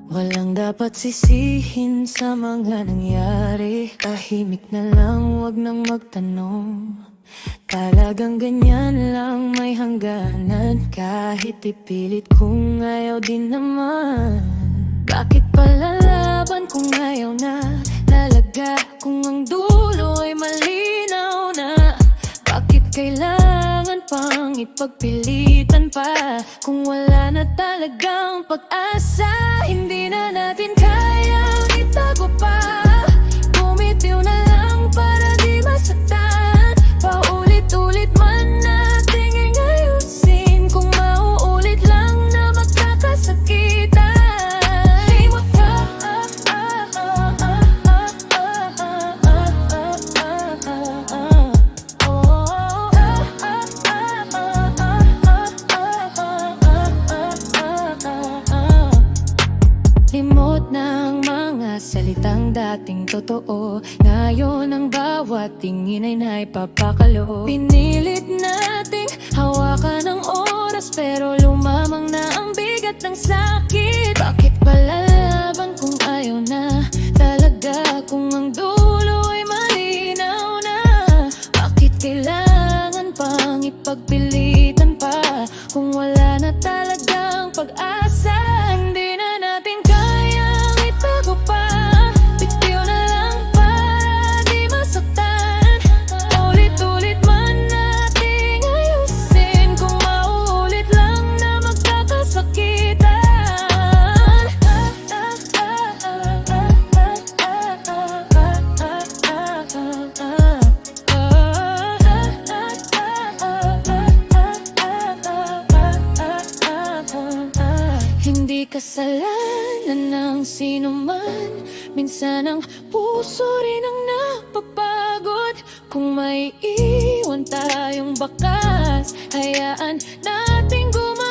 Walang dapat sisihin sa mga nangyari. Tahimik na lang, wag nang magtanong. Talagang ganyan lang, may hangganan. Kahit ipilit kung ayaw din naman. Bakit palalaban kung ayaw na? Lalaga kung ang dulo ay malinaw na. Bakit kailangan pang ipagpilitan pa? Kung wala na talagang pag-asa, hindi na natin kayang itago pa. Bumitiw na lang para di masaktan. Paulit-ulit man nating ingayusin. Kung mauulit lang na magkakasakitan. Limot ka, limot ng mga salitang dating totoo. Ngayon ang bawat tingin ay naipapakalo. Pinilit nating hawakan ng oras, pero lumamang na ang bigat ng sakit. Bakit palalaban kung ayaw na talaga? Kung ang dulo ay malinaw na. Bakit kailangan pang ipagpilitan pa? Kung wala na talagang pag-asa, hindi na natin kayang itago pa. Bitiw na lang para di masaktan. Ulit-ulit man nating ayusin. Kung mauulit lang na magkakasakitan. Hindi kasalanan ng sino man. Minsan ang puso rin ang napapagod. Kung may iwan tayong bakas, hayaan nating gumawa.